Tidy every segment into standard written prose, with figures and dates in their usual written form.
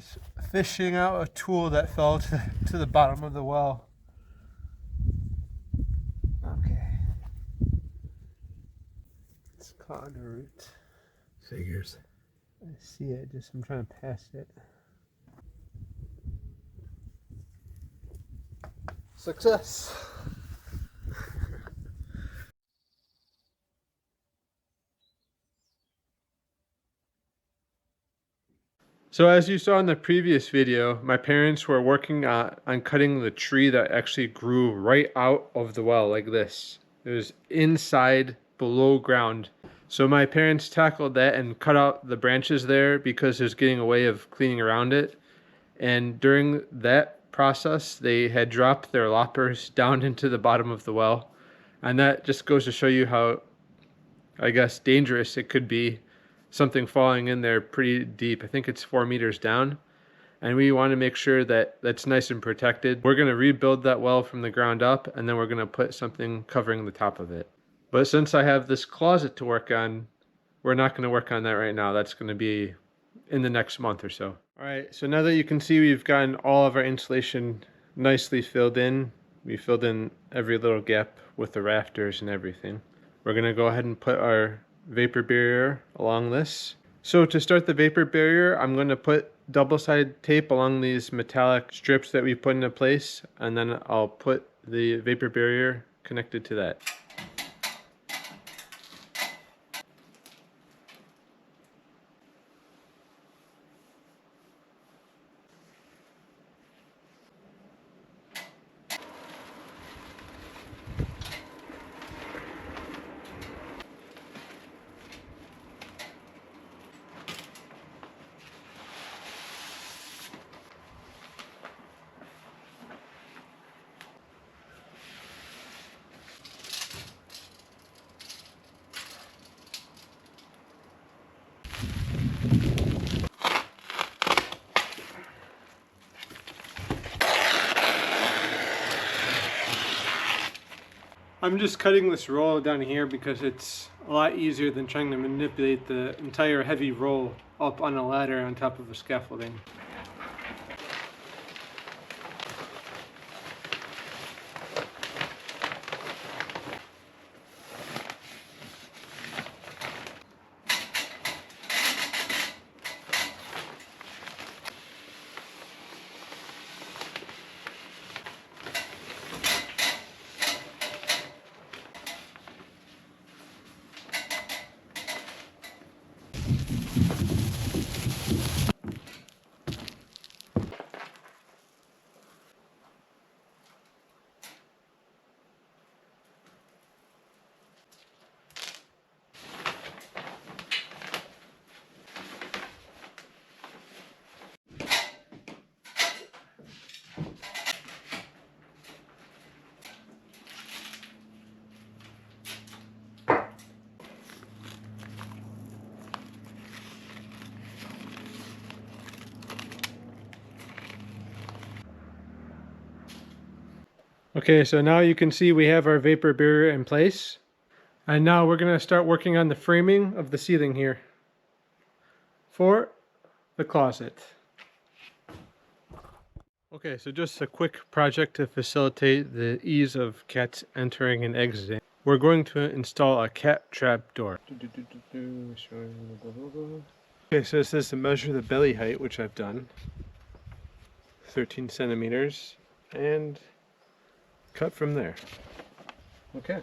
Just fishing out a tool that fell to the bottom of the well. Okay. It's caught on a root. Figures. I see it, I'm trying to pass it. Success! So as you saw in the previous video, my parents were working on cutting the tree that actually grew right out of the well like this. It was inside below ground. So my parents tackled that and cut out the branches there because it was getting a way of cleaning around it. And during that process, they had dropped their loppers down into the bottom of the well. And that just goes to show you how, I guess, dangerous it could be. Something falling in there pretty deep. I think it's 4 meters down. And we want to make sure that that's nice and protected. We're going to rebuild that well from the ground up, and then we're going to put something covering the top of it. But since I have this closet to work on, we're not going to work on that right now. That's going to be in the next month or so. All right, so now that you can see we've gotten all of our insulation nicely filled in, we filled in every little gap with the rafters and everything. We're gonna go ahead and put our vapor barrier along this. So to start the vapor barrier, I'm gonna put double-sided tape along these metallic strips that we put into place, and then I'll put the vapor barrier connected to that. I'm just cutting this roll down here because it's a lot easier than trying to manipulate the entire heavy roll up on a ladder on top of a scaffolding. Okay, so now you can see we have our vapor barrier in place. And now we're going to start working on the framing of the ceiling here for the closet. Okay, so just a quick project to facilitate the ease of cats entering and exiting. We're going to install a cat trap door. Okay, so it says to measure the belly height, which I've done. 13 centimeters. And cut from there. Okay.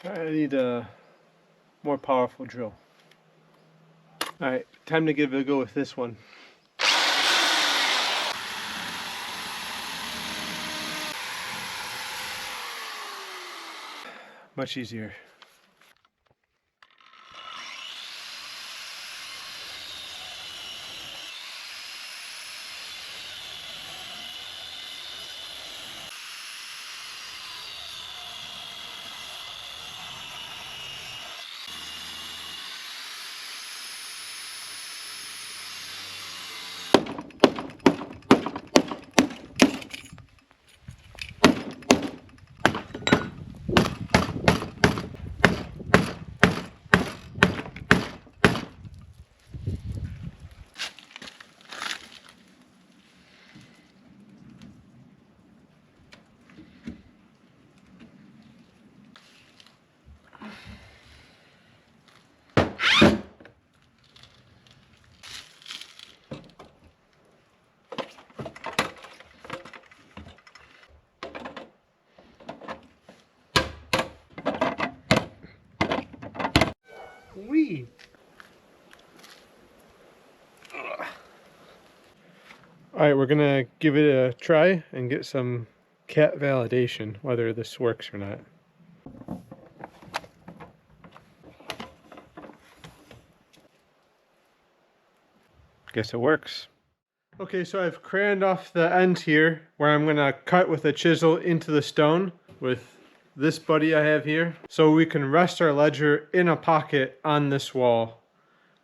I need a more powerful drill. Alright, time to give it a go with this one. Much easier. All right, we're gonna give it a try and get some cat validation, whether this works or not. Guess it works. Okay, so I've crayoned off the ends here where I'm gonna cut with a chisel into the stone with this buddy I have here. So we can rest our ledger in a pocket on this wall.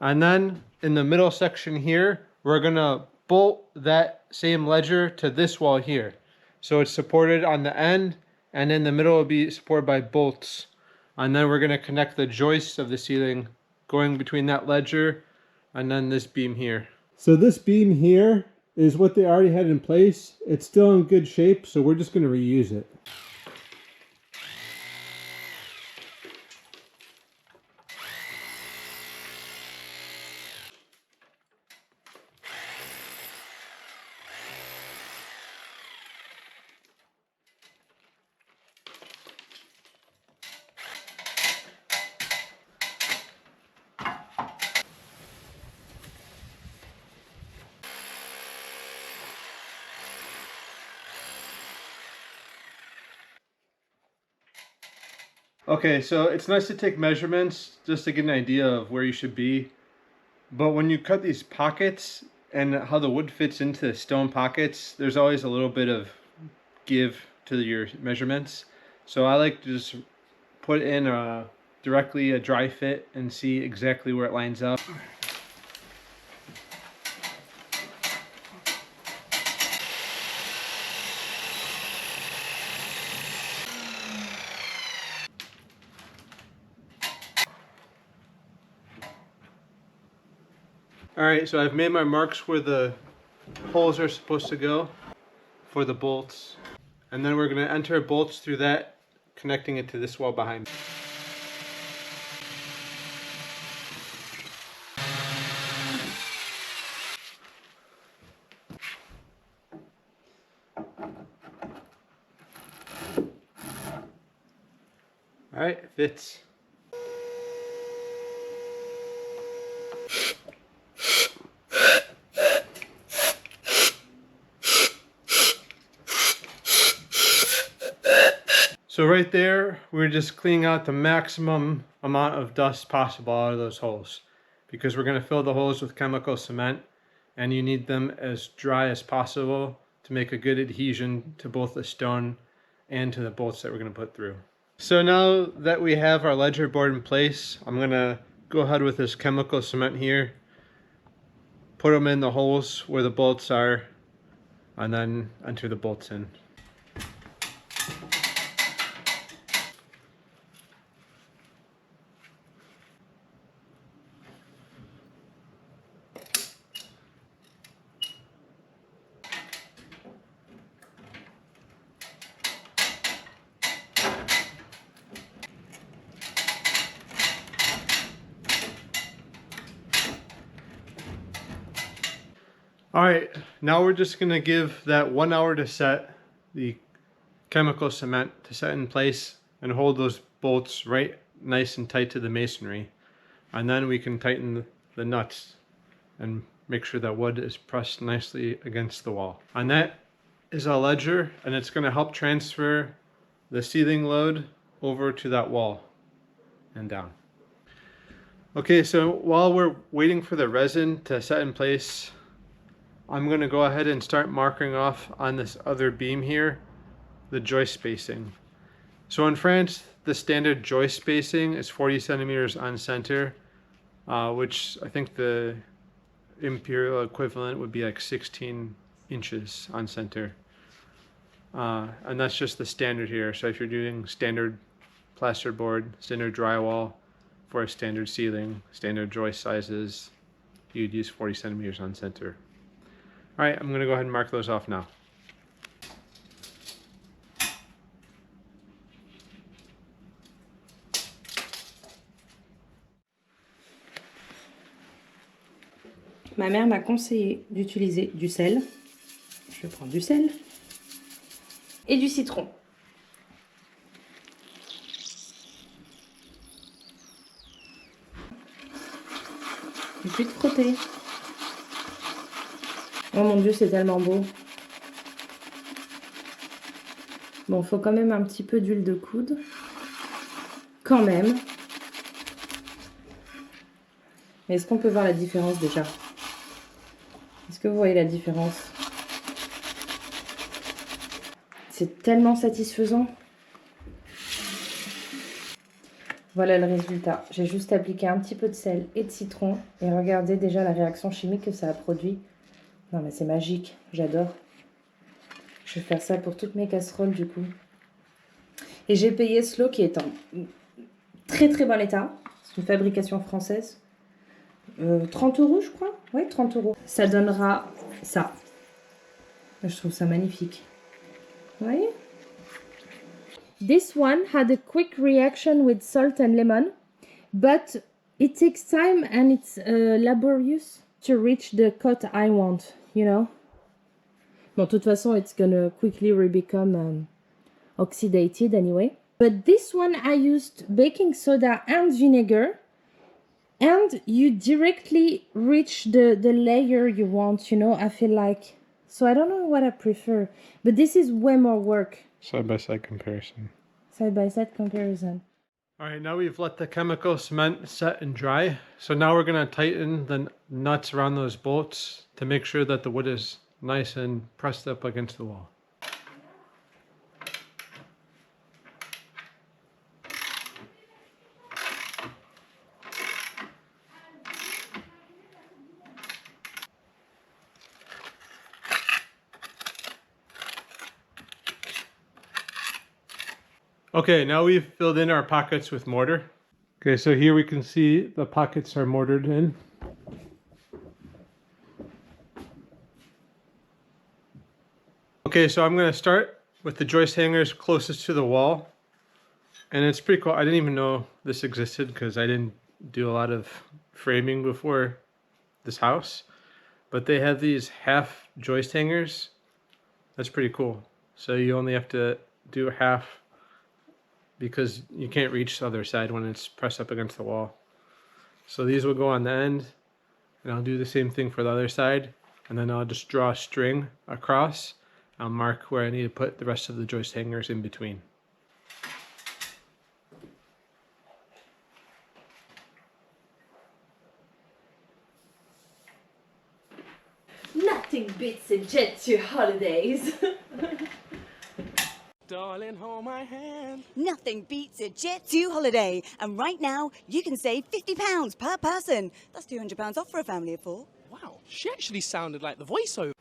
And then in the middle section here, we're gonna bolt that same ledger to this wall here. So it's supported on the end, and in the middle will be supported by bolts. And then we're gonna connect the joists of the ceiling going between that ledger and then this beam here. So this beam here is what they already had in place. It's still in good shape, so we're just gonna reuse it. Okay, so it's nice to take measurements just to get an idea of where you should be. But when you cut these pockets and how the wood fits into the stone pockets, there's always a little bit of give to your measurements. So I like to just put in directly a dry fit and see exactly where it lines up. Alright, so I've made my marks where the holes are supposed to go for the bolts. And then we're going to enter bolts through that, connecting it to this wall behind me. Alright, it fits. So right there, we're just cleaning out the maximum amount of dust possible out of those holes, because we're going to fill the holes with chemical cement, and you need them as dry as possible to make a good adhesion to both the stone and to the bolts that we're going to put through. So now that we have our ledger board in place, I'm going to go ahead with this chemical cement here, put them in the holes where the bolts are, and then enter the bolts in. Alright, now we're just going to give that 1 hour to set, the chemical cement to set in place and hold those bolts right nice and tight to the masonry. And then we can tighten the nuts and make sure that wood is pressed nicely against the wall. And that is a ledger, and it's going to help transfer the ceiling load over to that wall and down. Okay, so while we're waiting for the resin to set in place, I'm going to go ahead and start marking off on this other beam here the joist spacing. So in France, the standard joist spacing is 40 centimeters on center, which I think the imperial equivalent would be like 16 inches on center. And that's just the standard here. So if you're doing standard plasterboard, standard drywall for a standard ceiling, standard joist sizes, you'd use 40 centimeters on center. Alright, I'm going to go ahead and mark those off now. Ma mère m'a conseillé d'utiliser du sel. Je prends du sel et du citron. Et puis de frotter. Oh mon Dieu, c'est tellement beau. Bon, faut quand même un petit peu d'huile de coude. Quand même. Mais est-ce qu'on peut voir la différence déjà? Est-ce que vous voyez la différence? C'est tellement satisfaisant. Voilà le résultat. J'ai juste appliqué un petit peu de sel et de citron. Et regardez déjà la réaction chimique que ça a produit. Non mais c'est magique, j'adore. Je vais faire ça pour toutes mes casseroles du coup. Et j'ai payé ce lot qui est en très très bon état. C'est une fabrication française. 30 € je crois. Oui, 30 €. Ça donnera ça. Je trouve ça magnifique. Vous voyez? This one had a quick reaction with salt and lemon, but it takes time and it's laborious to reach the coat I want, you know. Bon, de toute façon, it's gonna quickly become oxidated anyway. But this one I used baking soda and vinegar, and you directly reach the layer you want, you know, I feel like. So I don't know what I prefer, but this is way more work. Side-by-side comparison. Side-by-side comparison. All right, now we've let the chemical cement set and dry. So now we're gonna tighten the nuts around those bolts to make sure that the wood is nice and pressed up against the wall. Okay, now we've filled in our pockets with mortar. Okay, so here we can see the pockets are mortared in. Okay, so I'm gonna start with the joist hangers closest to the wall. And it's pretty cool. I didn't even know this existed because I didn't do a lot of framing before this house. But they have these half joist hangers. That's pretty cool. So you only have to do half because you can't reach the other side when it's pressed up against the wall. So these will go on the end, and I'll do the same thing for the other side, and then I'll just draw a string across. I'll mark where I need to put the rest of the joist hangers in between. Nothing beats a jet to holidays. Darling, hold my hand. Nothing beats a Jet 2 holiday. And right now, you can save £50 per person. That's £200 off for a family of 4. Wow, she actually sounded like the voiceover.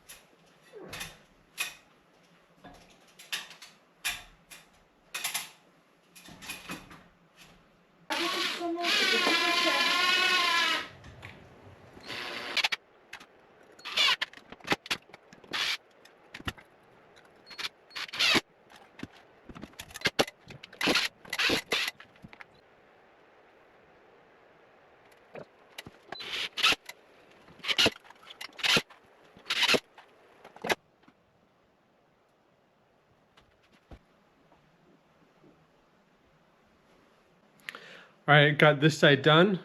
All right, got this side done.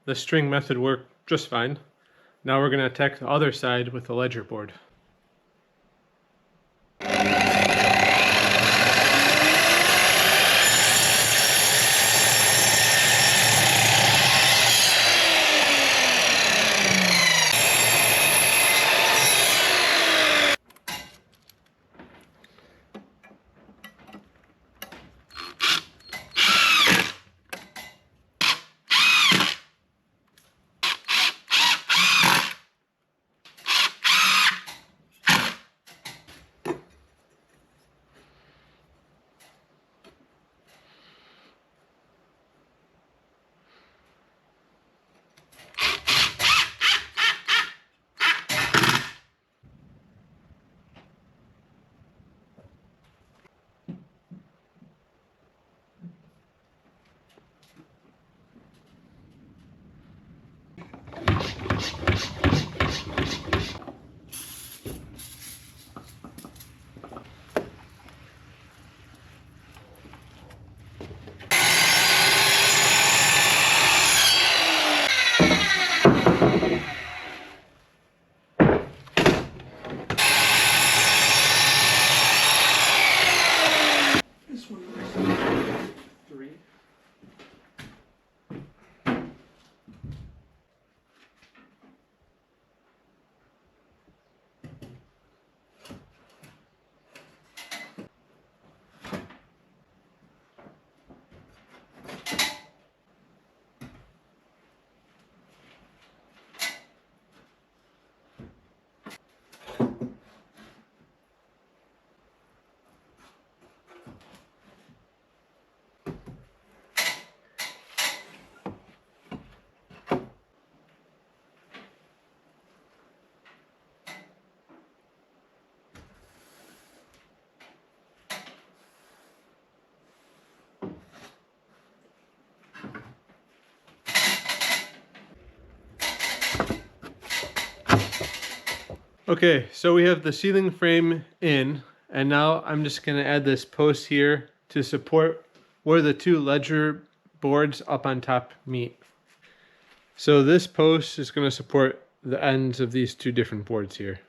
The string method worked just fine. Now we're gonna attack the other side with the ledger board. Okay, so we have the ceiling frame in, and now I'm just gonna add this post here to support where the two ledger boards up on top meet. So this post is gonna support the ends of these two different boards here.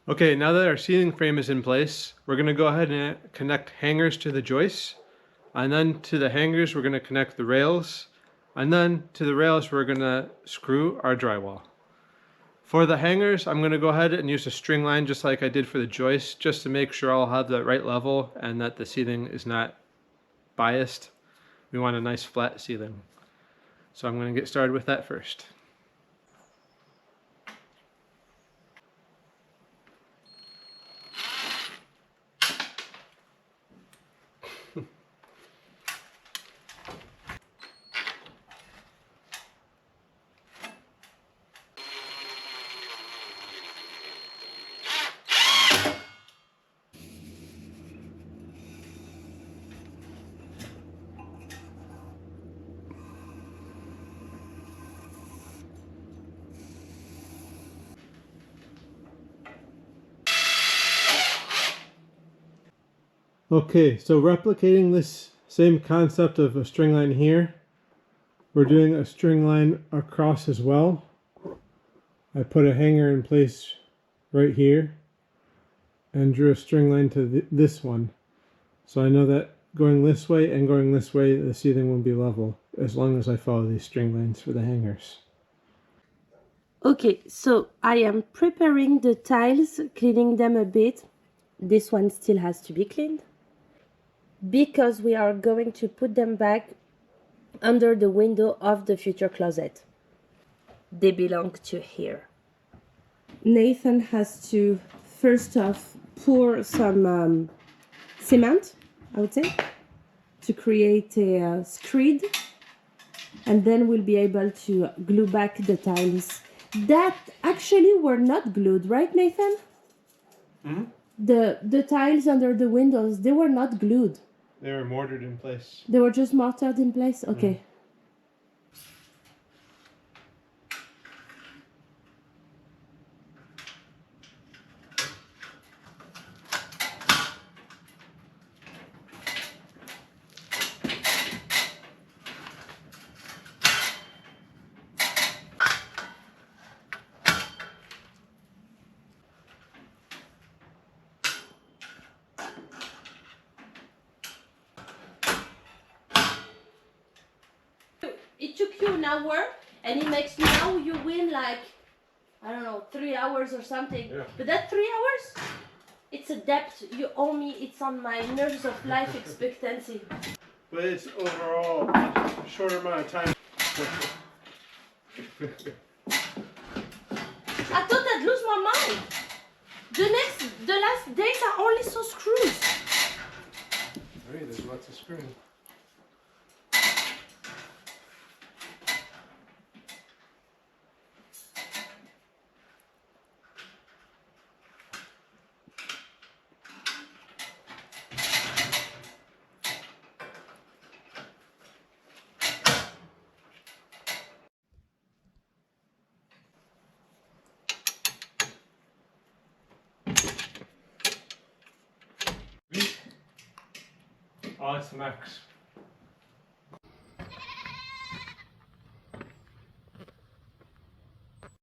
Okay, now that our ceiling frame is in place, we're gonna go ahead and connect hangers to the joists, and then to the hangers we're gonna connect the rails, and then to the rails we're gonna screw our drywall. For the hangers, I'm gonna go ahead and use a string line just like I did for the joist, just to make sure I'll have the right level and that the ceiling is not biased. We want a nice flat ceiling. So I'm gonna get started with that first. Okay, so replicating this same concept of a string line here, we're doing a string line across as well. I put a hanger in place right here and drew a string line to this one. So I know that going this way and going this way, the ceiling will be level as long as I follow these string lines for the hangers. Okay, so I am preparing the tiles, cleaning them a bit. This one still has to be cleaned, because we are going to put them back under the window of the future closet. They belong to here. Nathan has to first off pour some cement, I would say, to create a screed, and then we'll be able to glue back the tiles that actually were not glued, right, Nathan? Mm-hmm. The tiles under the windows, they were not glued. They were mortared in place. They were just mortared in place? Okay. It took you an hour, and it makes now you win like, I don't know, 3 hours or something. Yeah. But that 3 hours, it's a debt you owe me. It's on my nerves of life expectancy. But it's overall a shorter amount of time. I thought I'd lose my mind. The last days I only saw screws. Hey, there's lots of screwing. Oh, it's the max.